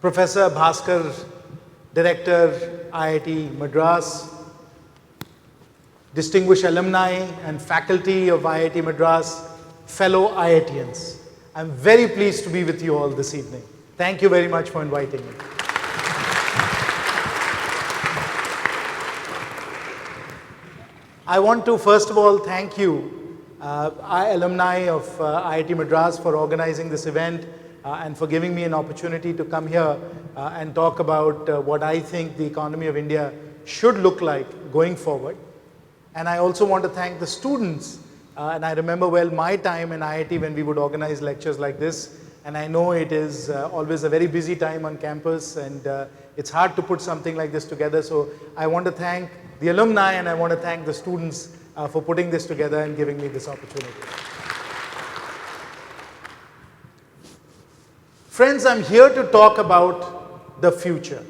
Professor Bhaskar, Director, IIT Madras, distinguished alumni and faculty of IIT Madras, fellow IITians. I'm very pleased to be with you all this evening. Thank you very much for inviting me. I want to first of all thank you, alumni of IIT Madras, for organizing this event and for giving me an opportunity to come here and talk about what I think the economy of India should look like going forward. And I also want to thank the students, and I remember well my time in IIT when we would organize lectures like this, and I know it is always a very busy time on campus, and it's hard to put something like this together. So I want to thank the alumni and I want to thank the students for putting this together and giving me this opportunity. Friends, I'm here to talk about the future.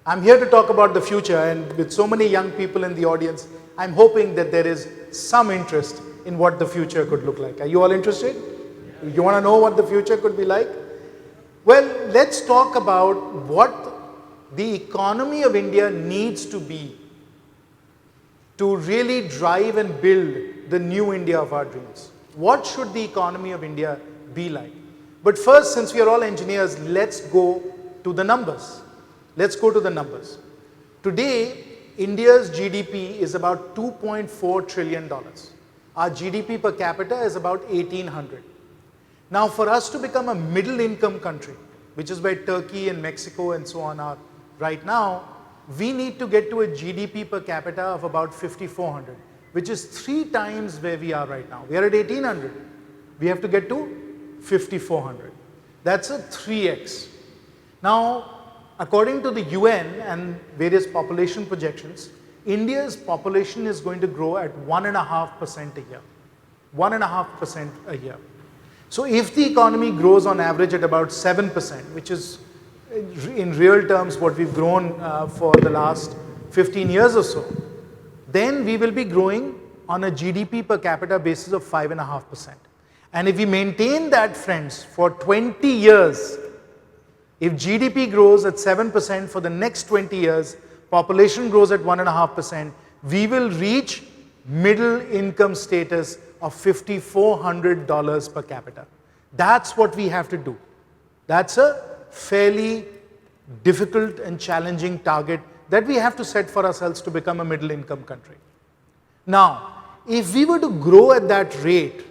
I'm here to talk about the future, and with so many young people in the audience, I'm hoping that there is some interest in what the future could look like. Are you all interested? You want to know what the future could be like? Well, let's talk about what the economy of India needs to be to really drive and build the new India of our dreams. What should the economy of India be like? But first, since we are all engineers, let's go to the numbers. Let's go to the numbers. Today, India's GDP is about $2.4 trillion. Our GDP per capita is about 1800. Now, for us to become a middle income country, which is where Turkey and Mexico and so on are right now, we need to get to a GDP per capita of about 5400, which is 3 times where we are right now. We are at 1800. We have to get to 5400. That's a 3x. Now, according to the UN and various population projections, India's population is going to grow at 1.5% a year. 1.5% a year. So if the economy grows on average at about 7%, which is in real terms what we've grown for the last 15 years or so, then we will be growing on a GDP per capita basis of 5.5%. And if we maintain that, friends, for 20 years, if GDP grows at 7% for the next 20 years, population grows at 1.5%, we will reach middle income status of $5,400 per capita. That's what we have to do. That's a fairly difficult and challenging target that we have to set for ourselves to become a middle income country. Now, if we were to grow at that rate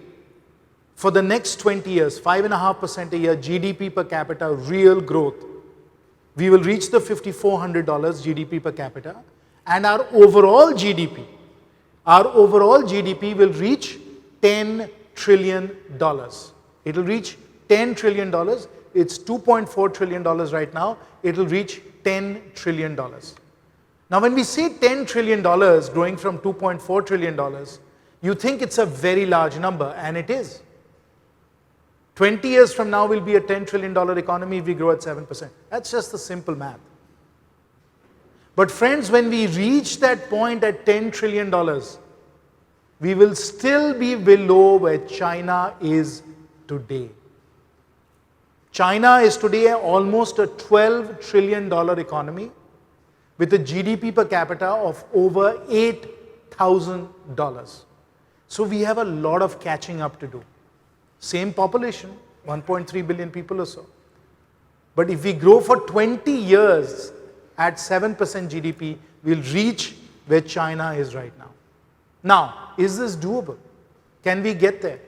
for the next 20 years, 5.5% a year GDP per capita, real growth, we will reach the $5,400 GDP per capita, and our overall GDP will reach $10 trillion. It will reach $10 trillion. It's $2.4 trillion right now. It will reach $10 trillion. Now, when we say $10 trillion growing from $2.4 trillion, you think it's a very large number, and it is. 20 years from now, we'll be a $10 trillion economy if we grow at 7%. That's just the simple math. But friends, when we reach that point at $10 trillion, we will still be below where China is today. China is today almost a $12 trillion economy with a GDP per capita of over $8,000. So we have a lot of catching up to do. Same population, 1.3 billion people or so. But if we grow for 20 years at 7% GDP, we'll reach where China is right now. Now, is this doable? Can we get there?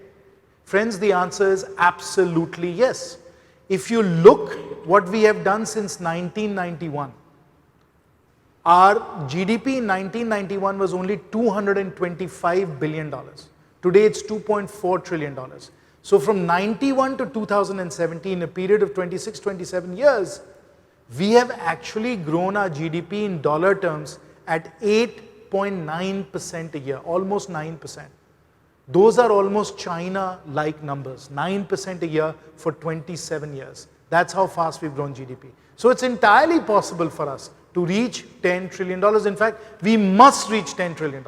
Friends, the answer is absolutely yes. If you look what we have done since 1991, our GDP in 1991 was only $225 billion. Today it's $2.4 trillion. So from 91 to 2017, a period of 26, 27 years, we have actually grown our GDP in dollar terms at 8.9% a year, almost 9%. Those are almost China-like numbers, 9% a year for 27 years. That's how fast we've grown GDP. So it's entirely possible for us to reach $10 trillion. In fact, we must reach $10 trillion,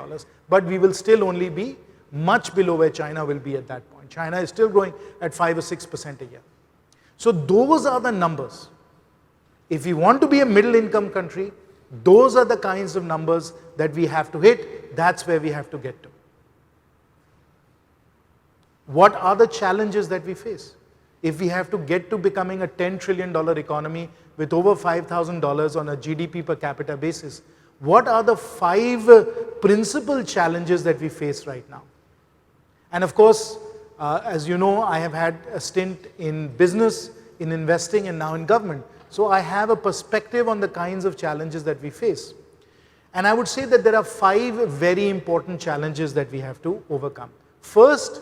but we will still only be much below where China will be at that point. China is still growing at 5 or 6% a year. So those are the numbers. If we want to be a middle income country, those are the kinds of numbers that we have to hit. That's where we have to get to. What are the challenges that we face? If we have to get to becoming a $10 trillion economy with over $5,000 on a GDP per capita basis, what are the 5 principal challenges that we face right now? And of course, as you know, I have had a stint in business, in investing, and now in government. So I have a perspective on the kinds of challenges that we face. And I would say that there are 5 very important challenges that we have to overcome. First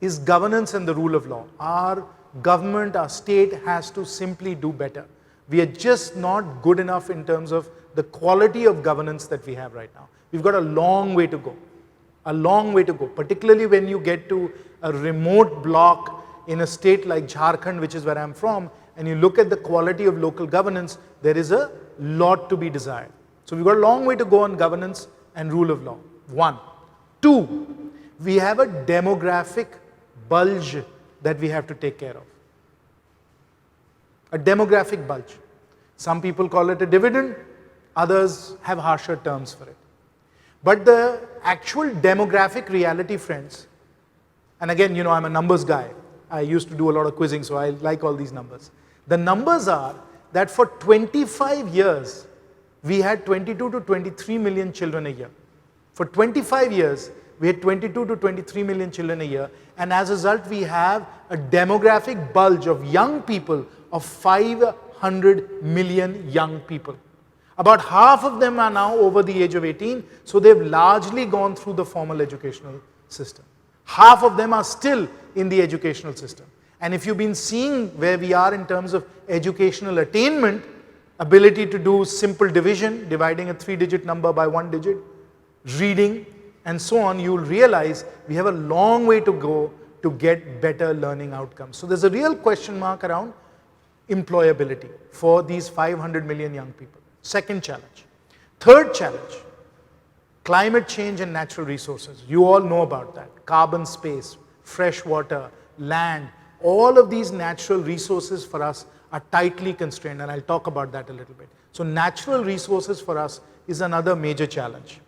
is governance and the rule of law. Our government, our state has to simply do better. We are just not good enough in terms of the quality of governance that we have right now. We've got a long way to go. A long way to go, particularly when you get to a remote block in a state like Jharkhand, which is where I'm from, and you look at the quality of local governance, there is a lot to be desired. So we've got a long way to go on governance and rule of law. 1. 2, we have a demographic bulge that we have to take care of. A demographic bulge. Some people call it a dividend, others have harsher terms for it. But the actual demographic reality, friends, and again, you know, I'm a numbers guy. I used to do a lot of quizzing, so I like all these numbers. The numbers are that for 25 years, we had 22 to 23 million children a year. For 25 years, we had 22 to 23 million children a year, and as a result, we have a demographic bulge of young people of 500 million young people. About half of them are now over the age of 18, so they've largely gone through the formal educational system. Half of them are still in the educational system. And if you've been seeing where we are in terms of educational attainment, ability to do simple division, dividing a 3-digit number by 1 digit, reading, and so on, you'll realize we have a long way to go to get better learning outcomes. So there's a real question mark around employability for these 500 million young people. Second challenge. Third challenge, climate change and natural resources. You all know about that. Carbon space, fresh water, land, all of these natural resources for us are tightly constrained, and I'll talk about that a little bit. So natural resources for us is another major challenge.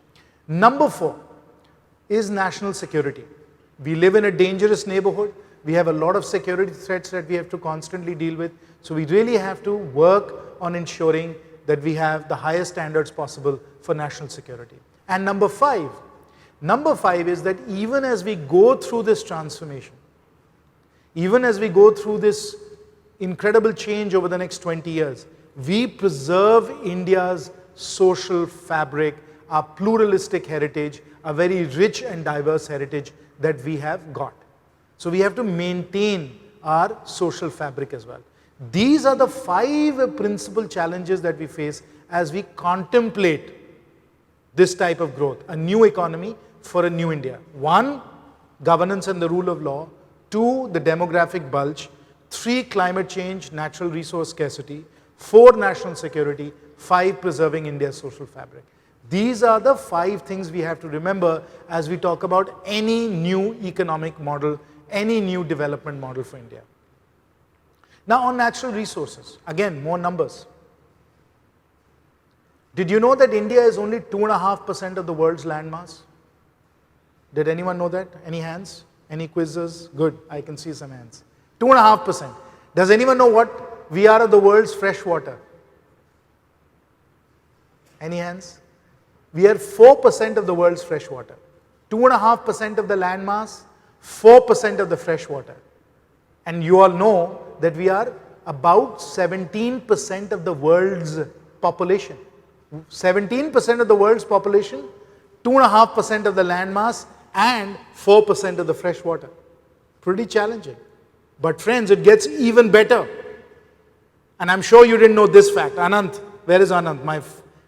Number 4 is national security. We live in a dangerous neighborhood. We have a lot of security threats that we have to constantly deal with. So we really have to work on ensuring that we have the highest standards possible for national security. And number 5 is that even as we go through this transformation, even as we go through this incredible change over the next 20 years, we preserve India's social fabric, our pluralistic heritage, a very rich and diverse heritage that we have got. So we have to maintain our social fabric as well. These are the 5 principal challenges that we face as we contemplate this type of growth, a new economy for a new India. 1, governance and the rule of law. 2, the demographic bulge. 3, climate change, natural resource scarcity. 4, national security. 5, preserving India's social fabric. These are the 5 things we have to remember as we talk about any new economic model, any new development model for India. Now on natural resources, again, more numbers. Did you know that India is only 2.5% of the world's land mass? Did anyone know that? Any hands? Any quizzes? Good, I can see some hands. 2.5%. Does anyone know what we are of the world's fresh water? Any hands? We are 4% of the world's fresh water. 2.5% of the land mass, 4% of the fresh water. And you all know that we are about 17% of the world's population. 17% of the world's population, 2.5% of the land mass, and 4% of the fresh water. Pretty challenging. But friends, it gets even better. And I'm sure you didn't know this fact. Anant, where is Anant, my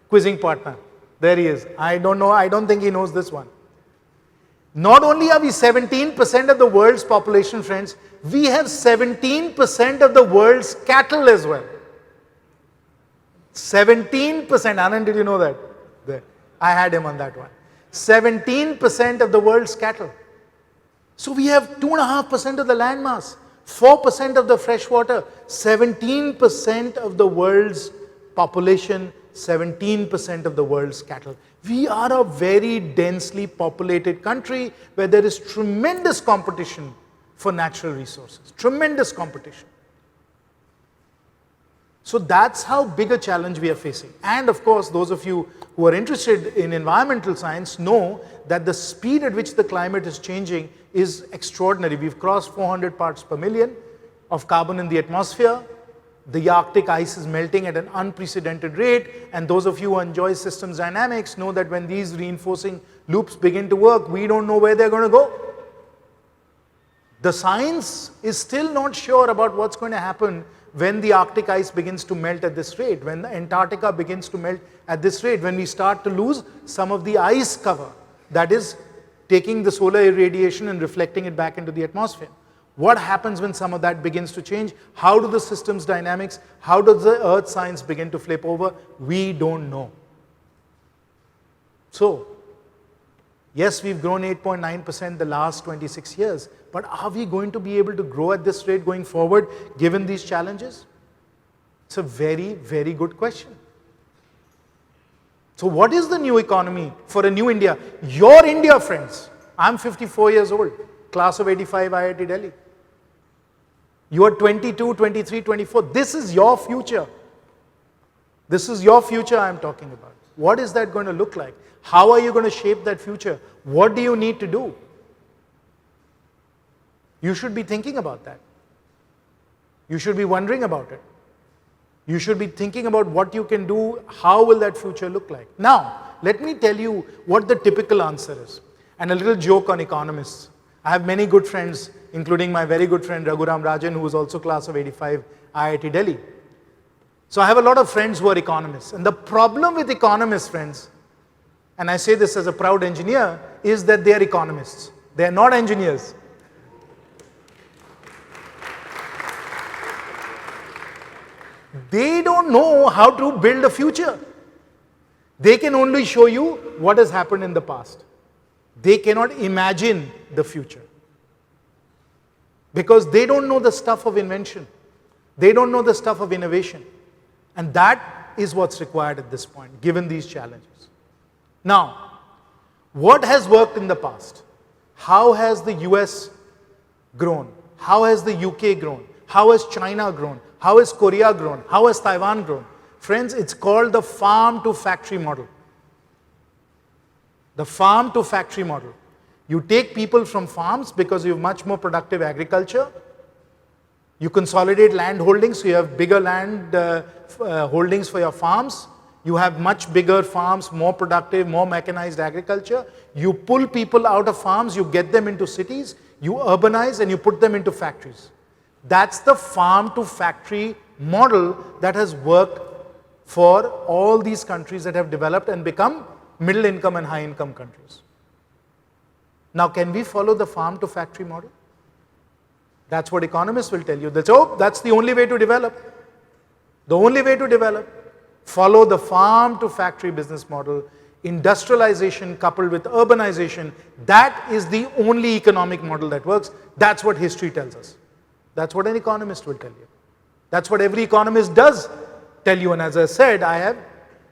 quizzing partner? There he is. I don't know, I don't think he knows this one. Not only are we 17% of the world's population, friends, we have 17% of the world's cattle as well. 17%. Anand, did you know that? There. I had him on that one. 17% of the world's cattle. So we have 2.5% of the land mass, 4% of the fresh water, 17% of the world's population 17% of the world's cattle. We are a very densely populated country where there is tremendous competition for natural resources, tremendous competition. So that's how big a challenge we are facing. And of course, those of you who are interested in environmental science know that the speed at which the climate is changing is extraordinary. We've crossed 400 parts per million of carbon in the atmosphere. The Arctic ice is melting at an unprecedented rate, and those of you who enjoy systems dynamics know that when these reinforcing loops begin to work, we don't know where they're going to go. The science is still not sure about what's going to happen when the Arctic ice begins to melt at this rate, when the Antarctica begins to melt at this rate, when we start to lose some of the ice cover that is taking the solar irradiation and reflecting it back into the atmosphere. What happens when some of that begins to change? How do the systems dynamics, how does the earth science begin to flip over? We don't know. So, yes, we've grown 8.9% the last 26 years, but are we going to be able to grow at this rate going forward given these challenges? It's a very, very good question. So what is the new economy for a new India? Your India, friends. I'm 54 years old, class of 85 IIT Delhi. You are 22, 23, 24. This is your future. This is your future I'm talking about. What is that going to look like? How are you going to shape that future? What do you need to do? You should be thinking about that. You should be wondering about it. You should be thinking about what you can do, how will that future look like. Now, let me tell you what the typical answer is. And a little joke on economists. I have many good friends, including my very good friend Raghuram Rajan, who is also class of 85 IIT Delhi. So I have a lot of friends who are economists. And the problem with economists, friends, and I say this as a proud engineer, is that they are economists. They are not engineers. They don't know how to build a future. They can only show you what has happened in the past. They cannot imagine the future. Because they don't know the stuff of invention. They don't know the stuff of innovation. And that is what's required at this point, given these challenges. Now, what has worked in the past? How has the US grown? How has the UK grown? How has China grown? How has Korea grown? How has Taiwan grown? Friends, it's called the farm to factory model. The farm to factory model. You take people from farms because you have much more productive agriculture. You consolidate land holdings, so you have bigger land holdings for your farms. You have much bigger farms, more productive, more mechanized agriculture. You pull people out of farms, you get them into cities, you urbanize and you put them into factories. That's the farm to factory model that has worked for all these countries that have developed and become middle income and high income countries. Now, can we follow the farm to factory model? That's what economists will tell you. That's the only way to develop. The only way to develop. Follow the farm to factory business model. Industrialization coupled with urbanization, that is the only economic model that works. That's what history tells us. That's what an economist will tell you. That's what every economist does tell you. And as I said, I have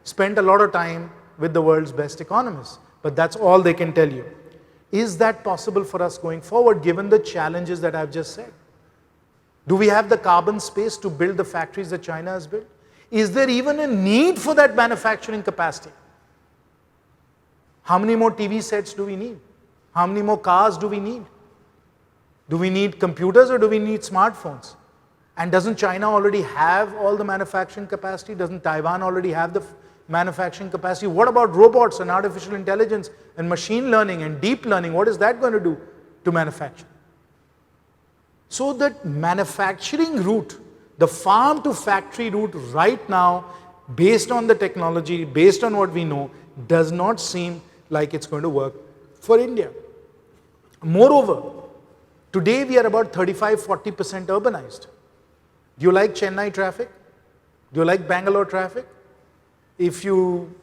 spent a lot of time with the world's best economists. But that's all they can tell you. Is that possible for us going forward given the challenges that I've just said? Do we have the carbon space to build the factories that China has built? Is there even a need for that manufacturing capacity? How many more TV sets do we need? How many more cars do we need? Do we need computers or do we need smartphones? And doesn't China already have all the manufacturing capacity? Doesn't Taiwan already have the manufacturing capacity? What about robots and artificial intelligence and machine learning and deep learning? What is that going to do to manufacture? So that manufacturing route, the farm to factory route right now, based on the technology, based on what we know, does not seem like it's going to work for India. Moreover, today we are about 35-40% urbanized. Do you like Chennai traffic? Do you like Bangalore traffic? If you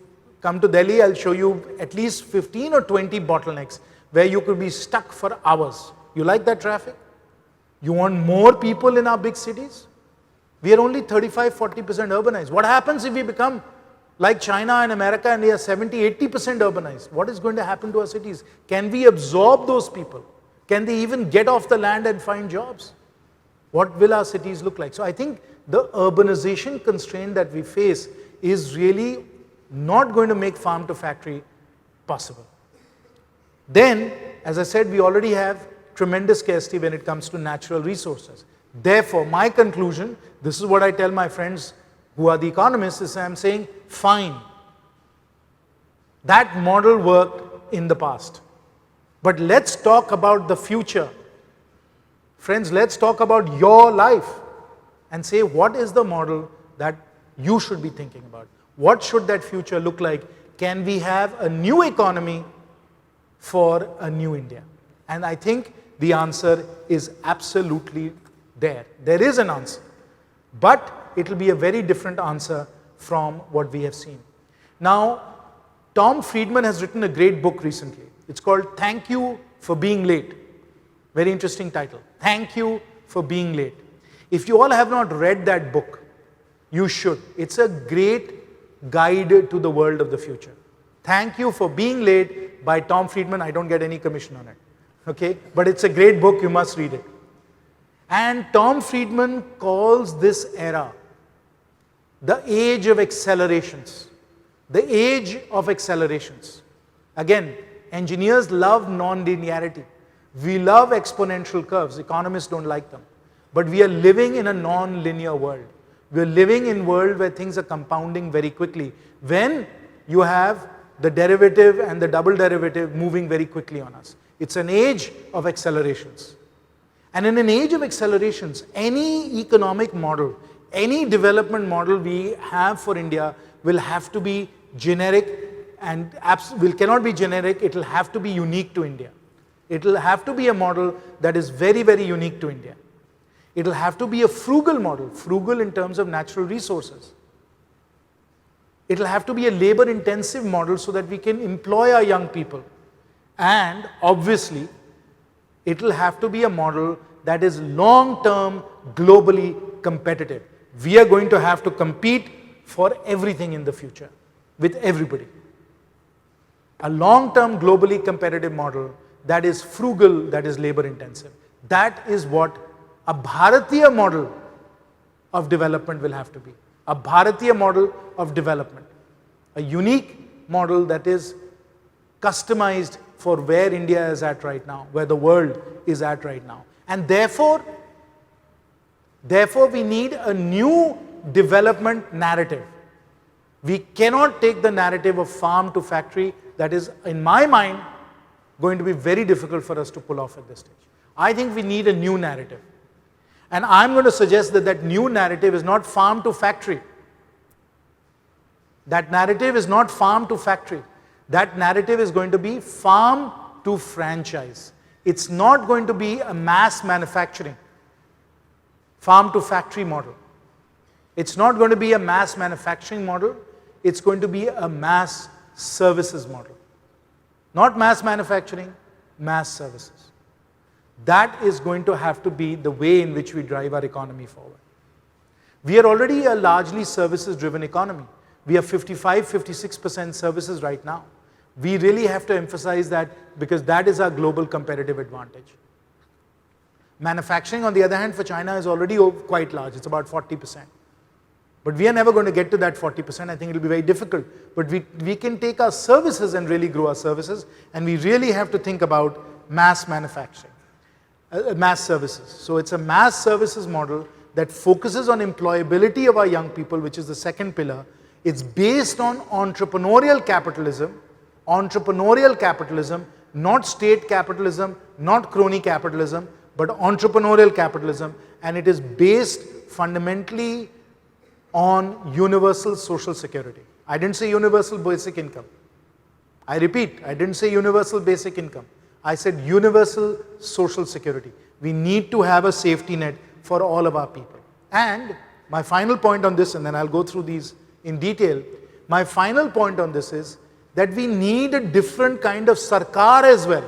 come to Delhi, I'll show you at least 15 or 20 bottlenecks where you could be stuck for hours. You like that traffic? You want more people in our big cities? We are only 35-40% urbanized. What happens if we become like China and America and we are 70-80% urbanized? What is going to happen to our cities? Can we absorb those people? Can they even get off the land and find jobs? What will our cities look like? So I think the urbanization constraint that we face is really not going to make farm to factory possible. Then, as I said, we already have tremendous scarcity when it comes to natural resources. Therefore, my conclusion, this is what I tell my friends who are the economists, is I'm saying, fine, that model worked in the past. But let's talk about the future. Friends, let's talk about your life and say, what is the model that you should be thinking about? What should that future look like? Can we have a new economy for a new India? And I think the answer is absolutely there. There is an answer, but it will be a very different answer from what we have seen. Now, Tom Friedman has written a great book recently. It's called Thank You for Being Late. Very interesting title. Thank You for Being Late. If you all have not read that book, you should. It's a great guide to the world of the future. Thank You for Being Late by Tom Friedman. I don't get any commission on it. Okay? But it's a great book. You must read it. And Tom Friedman calls this era the age of accelerations. The age of accelerations. Again, engineers love non-linearity. We love exponential curves. Economists don't like them. But we are living in a non-linear world. We are living in a world where things are compounding very quickly. When you have the derivative and the double derivative moving very quickly on us. It's an age of accelerations. And in an age of accelerations, any economic model, any development model we have for India will have to be generic and cannot be generic, it will have to be unique to India. It will have to be a model that is very, very unique to India. It will have to be a frugal model, frugal in terms of natural resources. It will have to be a labor intensive model so that we can employ our young people. And obviously, it will have to be a model that is long-term, globally competitive. We are going to have to compete for everything in the future with everybody. A long-term, globally competitive model that is frugal, that is labor intensive. That is what a Bharatiya model of development will have to be. A Bharatiya model of development. A unique model that is customized for where India is at right now, where the world is at right now. And therefore we need a new development narrative. We cannot take the narrative of farm to factory. That is, in my mind, going to be very difficult for us to pull off at this stage. I think we need a new narrative. And I'm going to suggest that that new narrative is not farm to factory. That narrative is not farm to factory. That narrative is going to be farm to franchise. It's not going to be a mass manufacturing, farm to factory model. It's not going to be a mass manufacturing model. It's going to be a mass services model. Not mass manufacturing, mass services. That is going to have to be the way in which we drive our economy forward. We are already a largely services driven economy. We are 55-56% services right now. We really have to emphasize that because that is our global competitive advantage. Manufacturing, on the other hand, for China is already quite large. It's about 40%. But we are never going to get to that 40%. I think it will be very difficult. But we can take our services and really grow our services. And we really have to think about mass manufacturing, mass services. So it's a mass services model that focuses on employability of our young people, which is the second pillar. It's based on entrepreneurial capitalism, not state capitalism, not crony capitalism, but entrepreneurial capitalism, and it is based fundamentally on universal social security. I didn't say universal basic income. I repeat, I didn't say universal basic income. I said universal social security. We need to have a safety net for all of our people. And my final point on this, and then I'll go through these in detail, my final point on this is that we need a different kind of sarkar as well.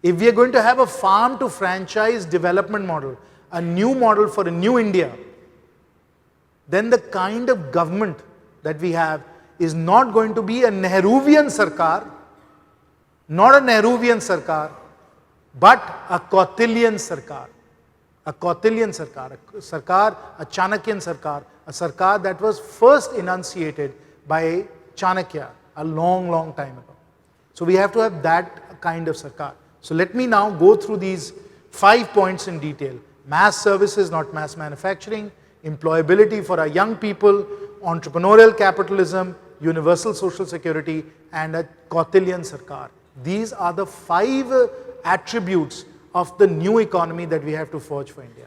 If we are going to have a farm to franchise development model, a new model for a new India, then the kind of government that we have is not going to be a Nehruvian Sarkar, not a Nehruvian Sarkar, but a Kautilyan Sarkar. A Kautilyan Sarkar, a Chanakyan Sarkar, a Sarkar that was first enunciated by Chanakya a long, long time ago. So we have to have that kind of Sarkar. So let me now go through these 5 points in detail. Mass services, not mass manufacturing, employability for our young people, entrepreneurial capitalism, universal social security, and a Kautilyan Sarkar. These are the 5 attributes of the new economy that we have to forge for India.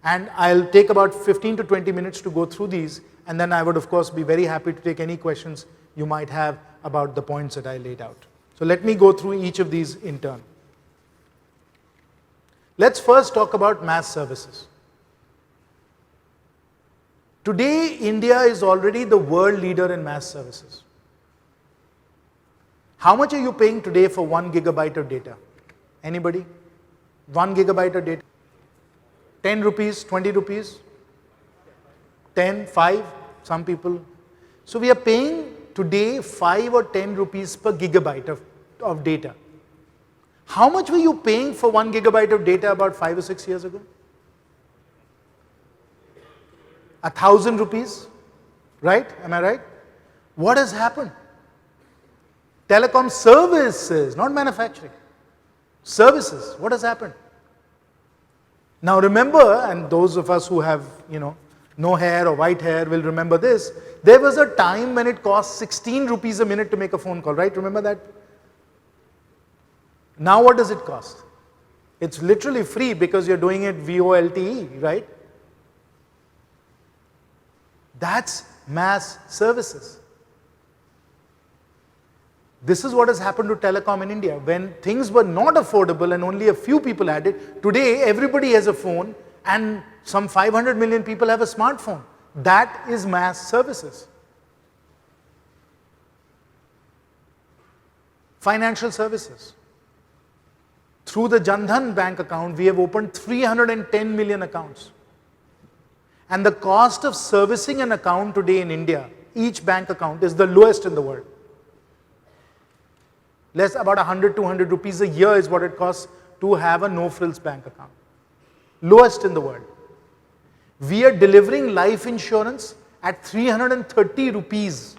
And I'll take about 15 to 20 minutes to go through these, and then I would of course be very happy to take any questions you might have about the points that I laid out. So let me go through each of these in turn. Let's first talk about mass services. Today, India is already the world leader in mass services. How much are you paying today for 1 gigabyte of data? Anybody? 1 gigabyte of data? 10 rupees, 20 rupees? 10, 5, some people. So we are paying today 5 or 10 rupees per gigabyte of data. How much were you paying for 1 gigabyte of data about 5 or 6 years ago? 1,000 rupees, right? Am I right? What has happened? Telecom services, not manufacturing. Services, what has happened? Now remember, and those of us who have, no hair or white hair will remember this, there was a time when it cost 16 rupees a minute to make a phone call, right? Remember that? Now what does it cost? It's literally free because you're doing it VoLTE, right? That's mass services. This is what has happened to telecom in India. When things were not affordable and only a few people had it, today everybody has a phone and some 500 million people have a smartphone. That is mass services. Financial services. Through the Jan Dhan bank account, we have opened 310 million accounts. And the cost of servicing an account today in India, each bank account, is the lowest in the world. Less about 100, 200 rupees a year is what it costs to have a no-frills bank account. Lowest in the world. We are delivering life insurance at 330 rupees.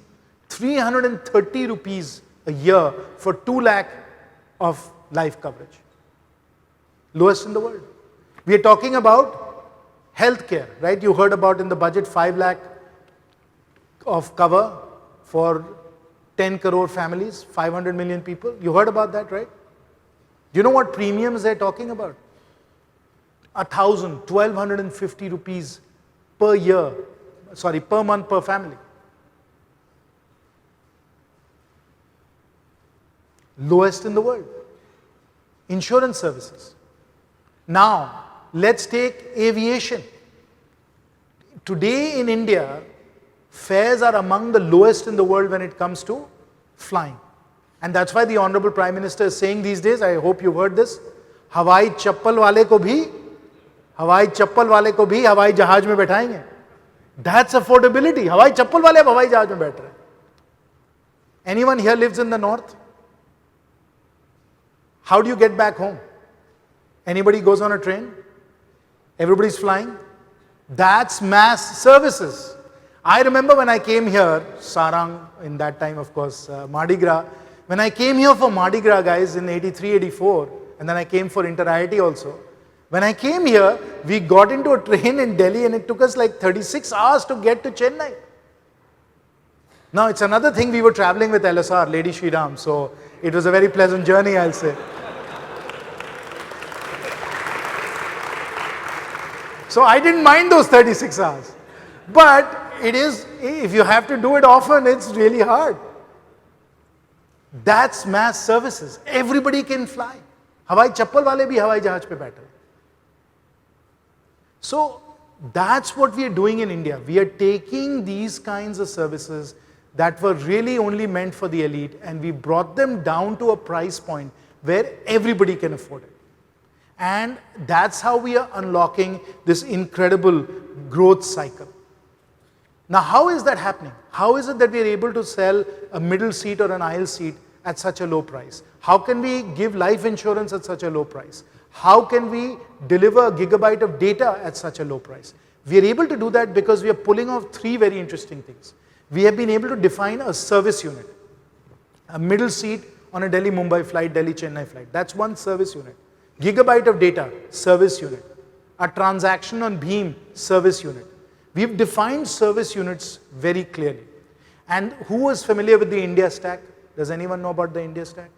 330 rupees a year for 2 lakh of life coverage. Lowest in the world. We are talking about healthcare, right? You heard about in the budget 5 lakh of cover for 10 crore families, 500 million people. You heard about that, right? Do you know what premiums they're talking about? 1,000, 1,250 rupees per year, per month per family. Lowest in the world. Insurance services. Now, let's take aviation. Today in India, fares are among the lowest in the world when it comes to flying. And that's why the Honorable Prime Minister is saying these days, I hope you've heard this, हवाई चप्पल वाले को भी हवाई जहाज में बैठाएंगे. That's affordability. हवाई चप्पल वाले अब हवाई जहाज में बैठ रहे हैं. Anyone here lives in the north? How do you get back home? Anybody goes on a train? Everybody's flying? That's mass services. I remember when I came here, Sarang, in that time of course, Mardi Gras. When I came here for Mardi Gras, guys, in 83, 84, and then I came for Inter-IIT also. When I came here, we got into a train in Delhi and it took us like 36 hours to get to Chennai. Now it's another thing, we were traveling with LSR, Lady Shri Ram, so it was a very pleasant journey, I'll say. So I didn't mind those 36 hours. But it is, if you have to do it often, it's really hard. That's mass services. Everybody can fly. हवाई चप्पल वाले भी हवाई जहाज पे बैठे. So that's what we are doing in India. We are taking these kinds of services that were really only meant for the elite and we brought them down to a price point where everybody can afford it. And that's how we are unlocking this incredible growth cycle. Now, how is that happening? How is it that we are able to sell a middle seat or an aisle seat at such a low price? How can we give life insurance at such a low price? How can we deliver a gigabyte of data at such a low price? We are able to do that because we are pulling off three very interesting things. We have been able to define a service unit, a middle seat on a Delhi-Mumbai flight, Delhi-Chennai flight. That's one service unit. Gigabyte of data, service unit. A transaction on Bheem, service unit. We've defined service units very clearly. And who is familiar with the India Stack? Does anyone know about the India Stack?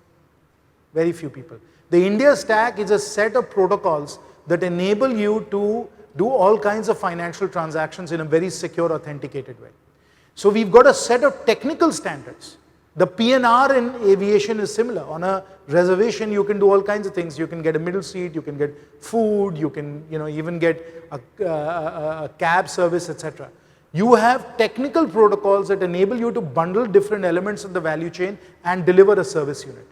Very few people. The India Stack is a set of protocols that enable you to do all kinds of financial transactions in a very secure, authenticated way. So we've got a set of technical standards. The PNR in aviation is similar. On a reservation, you can do all kinds of things. You can get a middle seat, you can get food, you can even get a cab service, etc. You have technical protocols that enable you to bundle different elements of the value chain and deliver a service unit.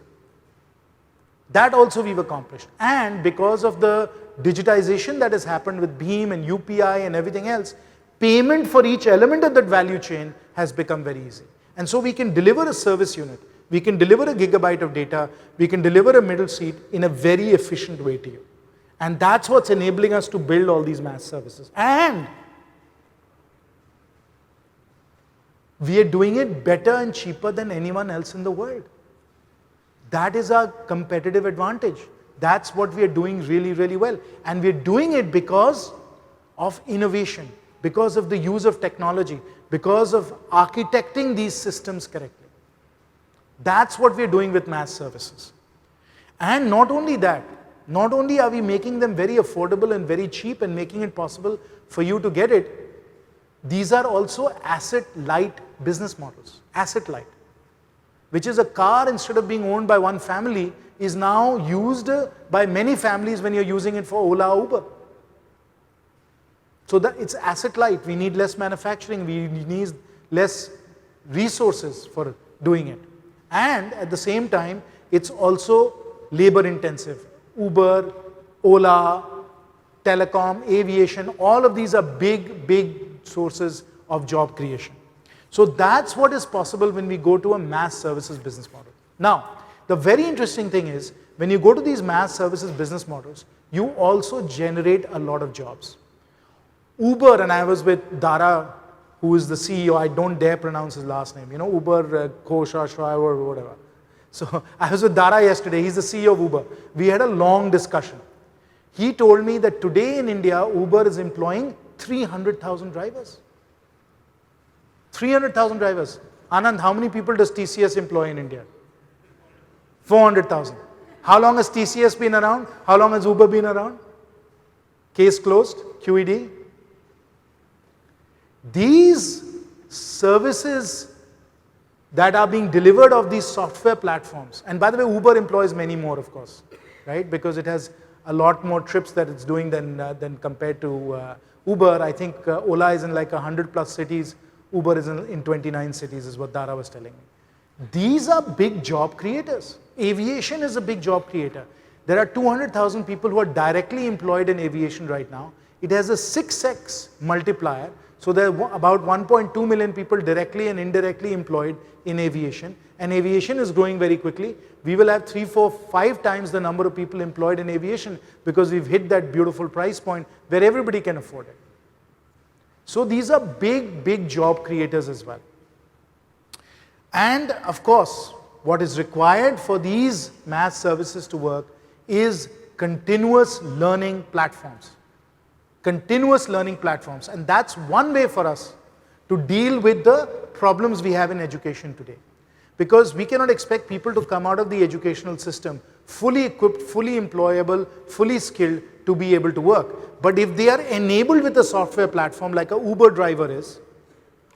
That also we've accomplished. And because of the digitization that has happened with Bheem and UPI and everything else, payment for each element of that value chain has become very easy. And so we can deliver a service unit, we can deliver a gigabyte of data, we can deliver a middle seat in a very efficient way to you. And that's what's enabling us to build all these mass services. And we are doing it better and cheaper than anyone else in the world. That is our competitive advantage. That's what we are doing really, really well. And we're doing it because of innovation, because of the use of technology, because of architecting these systems correctly. That's what we're doing with mass services. And not only that, not only are we making them very affordable and very cheap and making it possible for you to get it, these are also asset-light business models. Asset-light, which is a car, instead of being owned by one family, is now used by many families when you're using it for Ola, Uber. So that it's asset light. We need less manufacturing, we need less resources for doing it. And at the same time, it's also labor intensive. Uber, Ola, telecom, aviation, all of these are big, big sources of job creation. So that's what is possible when we go to a mass services business model. Now, the very interesting thing is, when you go to these mass services business models, you also generate a lot of jobs. Uber, and I was with Dara, who is the CEO, I don't dare pronounce his last name, Uber Koshashwar or whatever. So I was with Dara yesterday, he's the CEO of Uber. We had a long discussion. He told me that today in India, Uber is employing 300,000 drivers. 300,000 drivers. Anand, how many people does TCS employ in India? 400,000. How long has TCS been around? How long has Uber been around? Case closed, QED. These services that are being delivered of these software platforms, and by the way, Uber employs many more, of course, right? Because it has a lot more trips that it's doing than compared to Uber. I think Ola is in like 100 plus cities. Uber is in 29 cities, is what Dara was telling me. These are big job creators. Aviation is a big job creator. There are 200,000 people who are directly employed in aviation right now. It has a 6x multiplier. So there are about 1.2 million people directly and indirectly employed in aviation. And aviation is growing very quickly. We will have 3, 4, 5 times the number of people employed in aviation because we've hit that beautiful price point where everybody can afford it. So these are big, big job creators as well. And of course, what is required for these mass services to work is continuous learning platforms. Continuous learning platforms. And that's one way for us to deal with the problems we have in education today. Because we cannot expect people to come out of the educational system fully equipped, fully employable, fully skilled to be able to work. But if they are enabled with a software platform like a Uber driver is,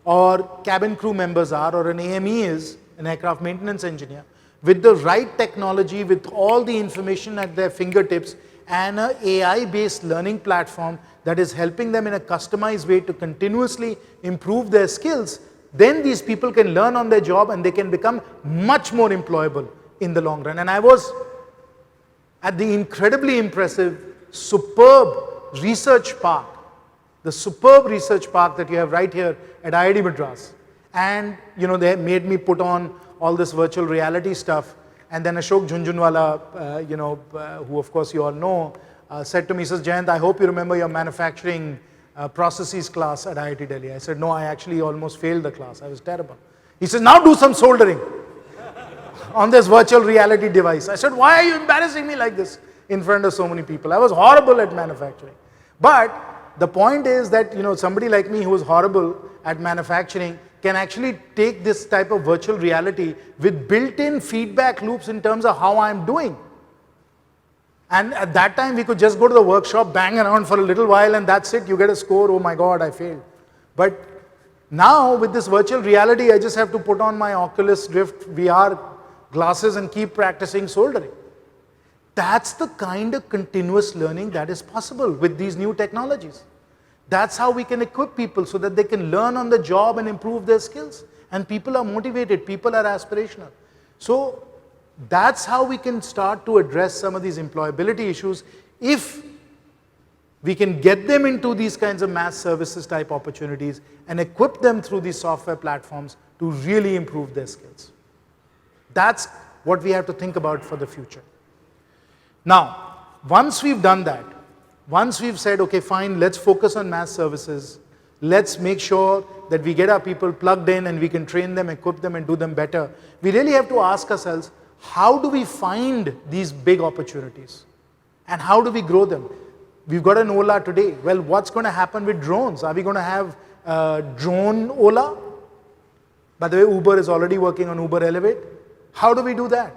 or cabin crew members are, or an AME is, an aircraft maintenance engineer, with the right technology, with all the information at their fingertips, and an AI-based learning platform that is helping them in a customized way to continuously improve their skills, then these people can learn on their job and they can become much more employable in the long run. And I was at the incredibly impressive, superb research park, the superb research park that you have right here at IIT Madras. And they made me put on all this virtual reality stuff. And then Ashok Jhunjhunwala, who of course you all know, said to me, he says, Jayant, I hope you remember your manufacturing processes class at IIT Delhi. I said, no, I actually almost failed the class. I was terrible. He says, now do some soldering on this virtual reality device. I said, why are you embarrassing me like this in front of so many people? I was horrible at manufacturing. But the point is that somebody like me who is horrible at manufacturing can actually take this type of virtual reality with built-in feedback loops in terms of how I'm doing. And at that time we could just go to the workshop, bang around for a little while, and that's it. You get a score. Oh my God, I failed. But now with this virtual reality, I just have to put on my Oculus Rift VR glasses and keep practicing soldering. That's the kind of continuous learning that is possible with these new technologies. That's how we can equip people so that they can learn on the job and improve their skills. And people are motivated, people are aspirational. So that's how we can start to address some of these employability issues if we can get them into these kinds of mass services type opportunities and equip them through these software platforms to really improve their skills. That's what we have to think about for the future. Now, once we've done that, once we've said, okay, fine, let's focus on mass services, let's make sure that we get our people plugged in and we can train them, equip them, and do them better, we really have to ask ourselves, how do we find these big opportunities? And how do we grow them? We've got an Ola today. Well, what's going to happen with drones? Are we going to have drone Ola? By the way, Uber is already working on Uber Elevate. How do we do that?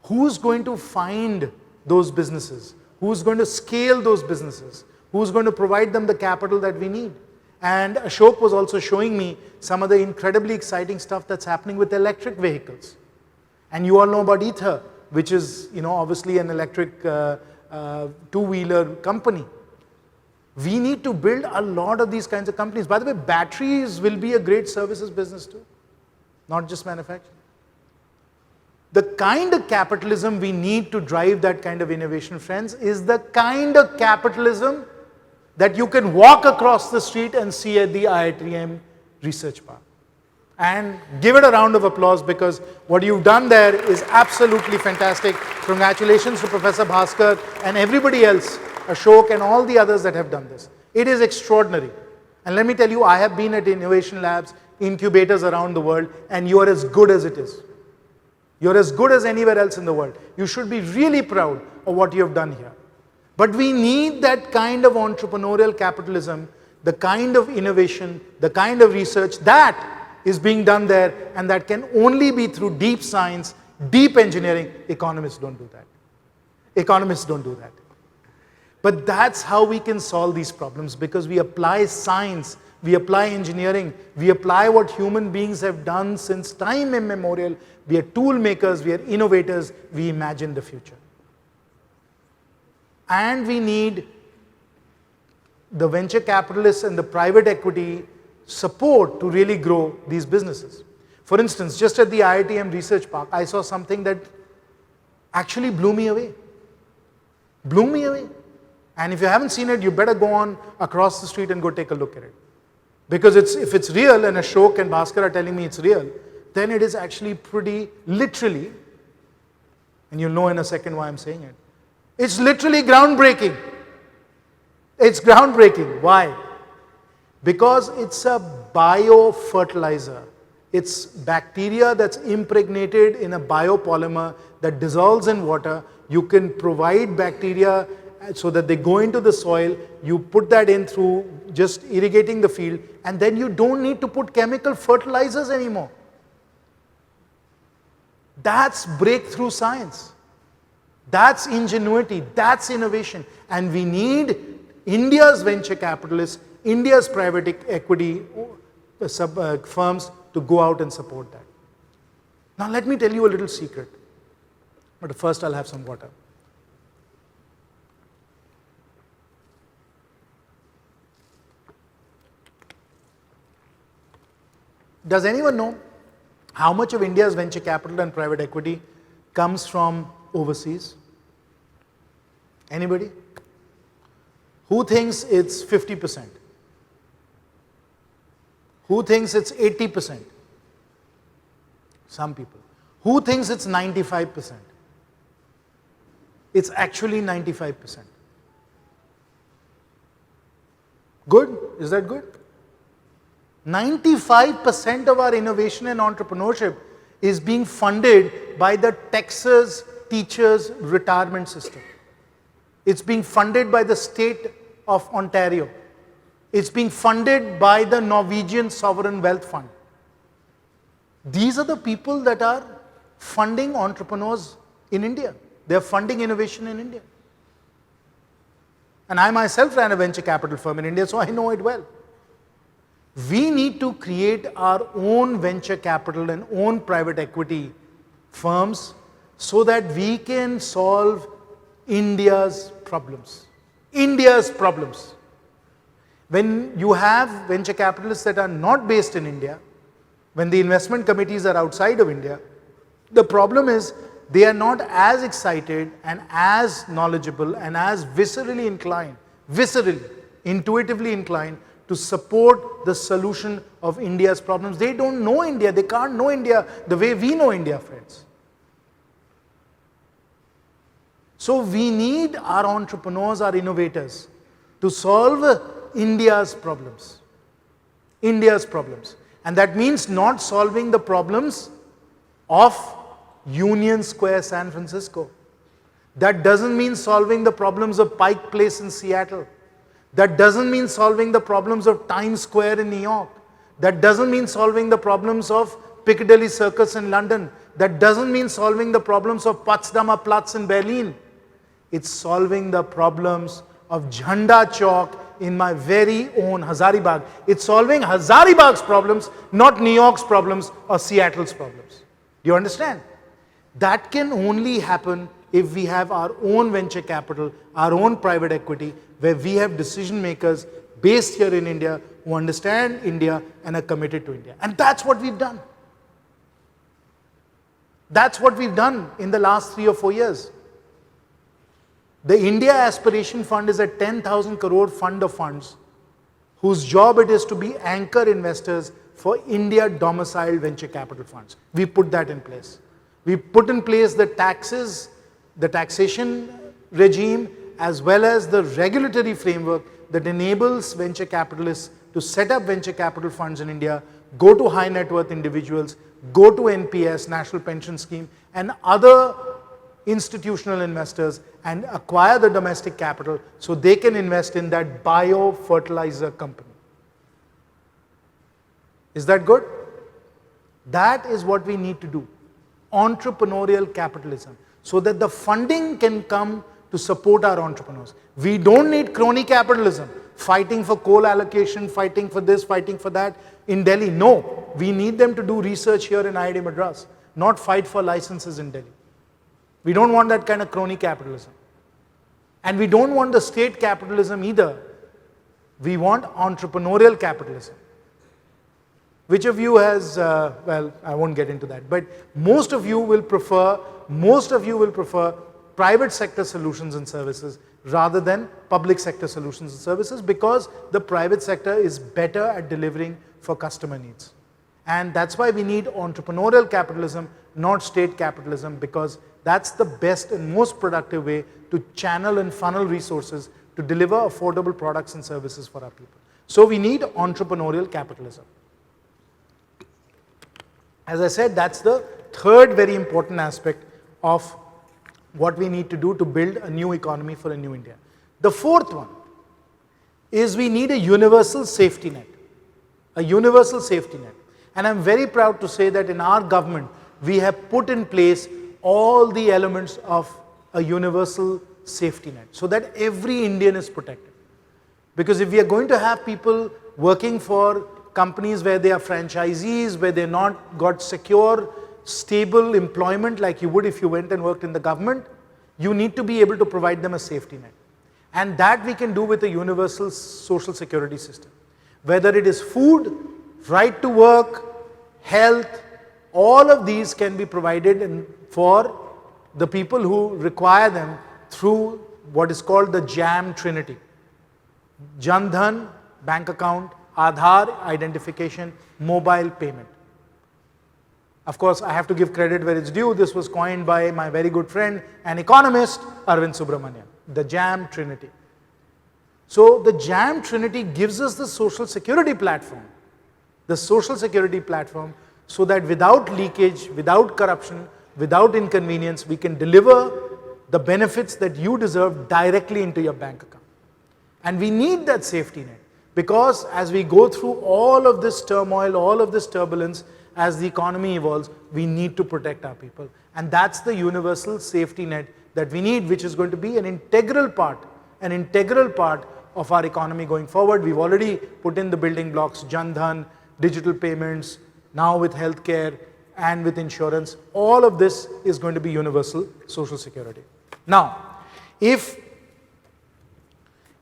Who's going to find those businesses? Who's going to scale those businesses? Who's going to provide them the capital that we need? And Ashok was also showing me some of the incredibly exciting stuff that's happening with electric vehicles. And you all know about Ether, which is obviously an electric two-wheeler company. We need to build a lot of these kinds of companies. By the way, batteries will be a great services business too, not just manufacturing. The kind of capitalism we need to drive that kind of innovation, friends, is the kind of capitalism that you can walk across the street and see at the IITM Research Park. And give it a round of applause, because what you've done there is absolutely fantastic. Congratulations to Professor Bhaskar and everybody else, Ashok and all the others that have done this. It is extraordinary. And let me tell you, I have been at innovation labs, incubators around the world, and you are as good as it is. You're as good as anywhere else in the world. You should be really proud of what you have done here. But we need that kind of entrepreneurial capitalism, the kind of innovation, the kind of research that is being done there, and that can only be through deep science, deep engineering. Economists don't do that. Economists don't do that. But that's how we can solve these problems, because we apply science, we apply engineering, we apply what human beings have done since time immemorial. We are tool makers, we are innovators, we imagine the future. And we need the venture capitalists and the private equity support to really grow these businesses. For instance, just at the IITM Research Park, I saw something that actually blew me away. Blew me away. And if you haven't seen it, you better go on across the street and go take a look at it. Because if it's real, and Ashok and Bhaskar are telling me it's real, then it is actually pretty literally, and you'll know in a second why I'm saying it, it's literally groundbreaking. It's groundbreaking. Why? Because it's a biofertilizer. It's bacteria that's impregnated in a biopolymer that dissolves in water. You can provide bacteria so that they go into the soil. You put that in through just irrigating the field, and then you don't need to put chemical fertilizers anymore. That's breakthrough science. That's ingenuity. That's innovation. And we need India's venture capitalists, India's private equity firms to go out and support that. Now let me tell you a little secret. But first I'll have some water. Does anyone know how much of India's venture capital and private equity comes from overseas? Anybody? Who thinks it's 50%? Who thinks it's 80%? Some people. Who thinks it's 95%? It's actually 95%. Good? Is that good? 95% of our innovation and entrepreneurship is being funded by the Texas teachers' retirement system. It's being funded by the state of Ontario. It's being funded by the Norwegian Sovereign Wealth Fund. These are the people that are funding entrepreneurs in India. They're funding innovation in India. And I myself ran a venture capital firm in India, so I know it well. We need to create our own venture capital and own private equity firms so that we can solve India's problems. India's problems. When you have venture capitalists that are not based in India, when the investment committees are outside of India, the problem is they are not as excited and as knowledgeable and as viscerally inclined, intuitively inclined to support the solution of India's problems. They don't know India. They can't know India the way we know India, friends. So we need our entrepreneurs, our innovators, to solve India's problems. India's problems. And that means not solving the problems of Union Square, San Francisco. That doesn't mean solving the problems of Pike Place in Seattle. That doesn't mean solving the problems of Times Square in New York. That doesn't mean solving the problems of Piccadilly Circus in London. That doesn't mean solving the problems of Potsdamer Platz in Berlin. It's solving the problems of Jhanda Chowk in my very own Hazaribagh. It's solving Hazaribagh's problems, not New York's problems or Seattle's problems. Do you understand? That can only happen if we have our own venture capital, our own private equity, where we have decision makers based here in India who understand India and are committed to India. And that's what we've done. That's what we've done in the last 3 or 4 years. The India Aspiration Fund is a 10,000 crore fund of funds whose job it is to be anchor investors for India domiciled venture capital funds. We put that in place. We put in place the taxes, the taxation regime, as well as the regulatory framework that enables venture capitalists to set up venture capital funds in India, go to high net worth individuals, go to NPS, National Pension Scheme, and other institutional investors and acquire the domestic capital so they can invest in that bio-fertilizer company. Is that good? That is what we need to do. Entrepreneurial capitalism, so that the funding can come to support our entrepreneurs. We don't need crony capitalism, fighting for coal allocation, fighting for this, fighting for that in Delhi. No, we need them to do research here in IIT Madras, not fight for licenses in Delhi. We don't want that kind of crony capitalism. And we don't want the state capitalism either. We want entrepreneurial capitalism. Which of you has, well, I won't get into that, but most of you will prefer private sector solutions and services rather than public sector solutions and services, because the private sector is better at delivering for customer needs. And that's why we need entrepreneurial capitalism, not state capitalism, because that's the best and most productive way to channel and funnel resources to deliver affordable products and services for our people. So we need entrepreneurial capitalism. As I said, that's the third very important aspect of what we need to do to build a new economy for a new India. The fourth one is we need a universal safety net. A universal safety net. And I'm very proud to say that in our government, we have put in place all the elements of a universal safety net so that every Indian is protected. Because if we are going to have people working for companies where they are franchisees, where they're not got secure, stable employment like you would if you went and worked in the government, you need to be able to provide them a safety net. And that we can do with a universal social security system. Whether it is food, right to work, health, all of these can be provided for the people who require them through what is called the JAM Trinity. Jan Dhan, bank account, Aadhaar, identification, mobile payment. Of course, I have to give credit where it's due. This was coined by my very good friend and economist, Arvind Subramanian, the JAM Trinity. So the JAM Trinity gives us the social security platform. The social security platform, so that without leakage, without corruption, without inconvenience, we can deliver the benefits that you deserve directly into your bank account. And we need that safety net, because as we go through all of this turmoil, all of this turbulence, as the economy evolves, we need to protect our people. And that's the universal safety net that we need, which is going to be an integral part of our economy going forward. We've already put in the building blocks, Jan Dhan, digital payments, now with healthcare and with insurance. All of this is going to be universal social security. Now, if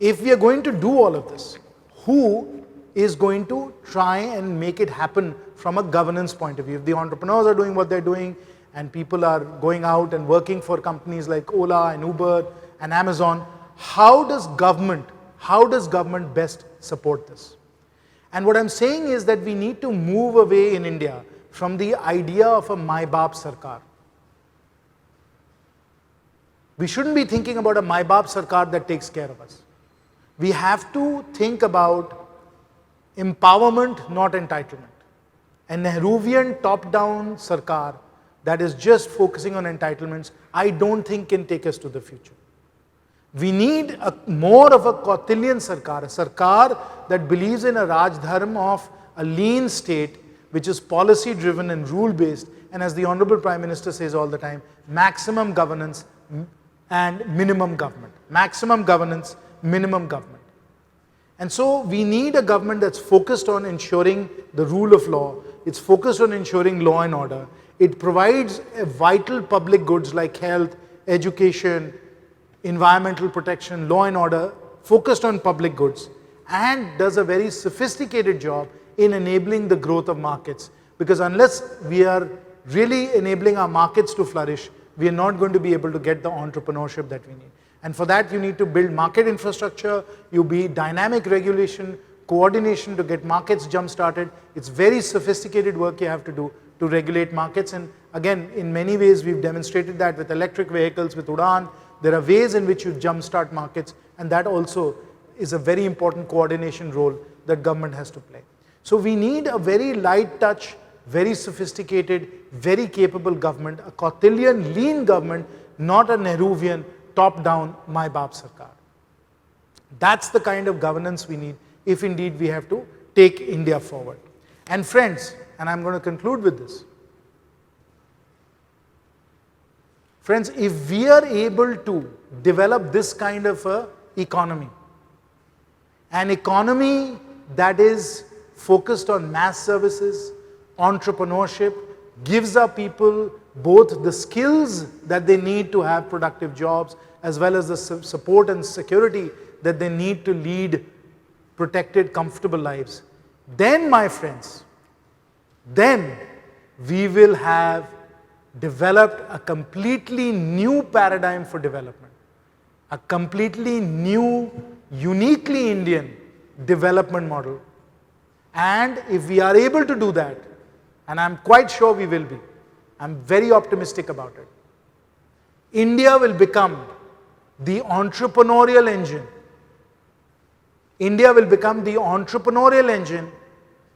we are going to do all of this, who is going to try and make it happen from a governance point of view? If the entrepreneurs are doing what they're doing and people are going out and working for companies like Ola and Uber and Amazon, how does government best support this? And what I'm saying is that we need to move away in India from the idea of a Mai Baap Sarkar. We shouldn't be thinking about a Mai Baap Sarkar that takes care of us. We have to think about empowerment, not entitlement. A Nehruvian top-down Sarkar that is just focusing on entitlements, I don't think can take us to the future. We need more of a Kautilyan Sarkar, a Sarkar that believes in a Raj Dharma of a lean state, which is policy-driven and rule-based, and as the Honorable Prime Minister says all the time, maximum governance and minimum government. Maximum governance, minimum government. And so we need a government that's focused on ensuring the rule of law. It's focused on ensuring law and order. It provides vital public goods like health, education, environmental protection, law and order, focused on public goods, and does a very sophisticated job in enabling the growth of markets. Because unless we are really enabling our markets to flourish, we are not going to be able to get the entrepreneurship that we need. And for that, you need to build market infrastructure, you need dynamic regulation, coordination to get markets jump-started. It's very sophisticated work you have to do to regulate markets. And again, in many ways, we've demonstrated that with electric vehicles, with Udaan. There are ways in which you jump-start markets, and that also is a very important coordination role that government has to play. So we need a very light touch, very sophisticated, very capable government, a Kautilyan lean government, not a Nehruvian top-down Mai Baap Sarkar. That's the kind of governance we need if indeed we have to take India forward. And friends, and I'm going to conclude with this. Friends, if we are able to develop this kind of an economy that is focused on mass services, entrepreneurship, gives our people both the skills that they need to have productive jobs, as well as the support and security that they need to lead protected, comfortable lives, then, my friends, then we will have developed a completely new paradigm for development, a completely new, uniquely Indian development model. And if we are able to do that, and I'm quite sure we will be, I'm very optimistic about it, India will become the entrepreneurial engine. India will become the entrepreneurial engine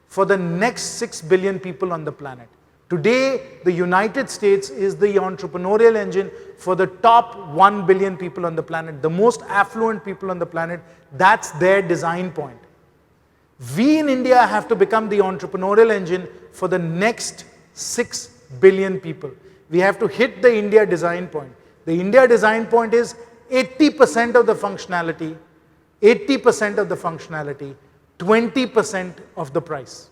for the next 6 billion people on the planet. Today, the United States is the entrepreneurial engine for the top 1 billion people on the planet, the most affluent people on the planet. That's their design point. We in India have to become the entrepreneurial engine for the next 6 billion people. We have to hit the India design point. The India design point is 80% of the functionality, 80% of the functionality, 20% of the price.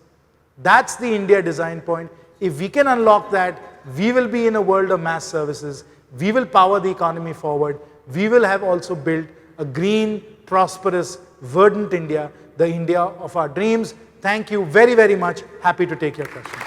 That's the India design point. If we can unlock that, we will be in a world of mass services. We will power the economy forward. We will have also built a green, prosperous, verdant India, the India of our dreams. Thank you very, very much. Happy to take your questions.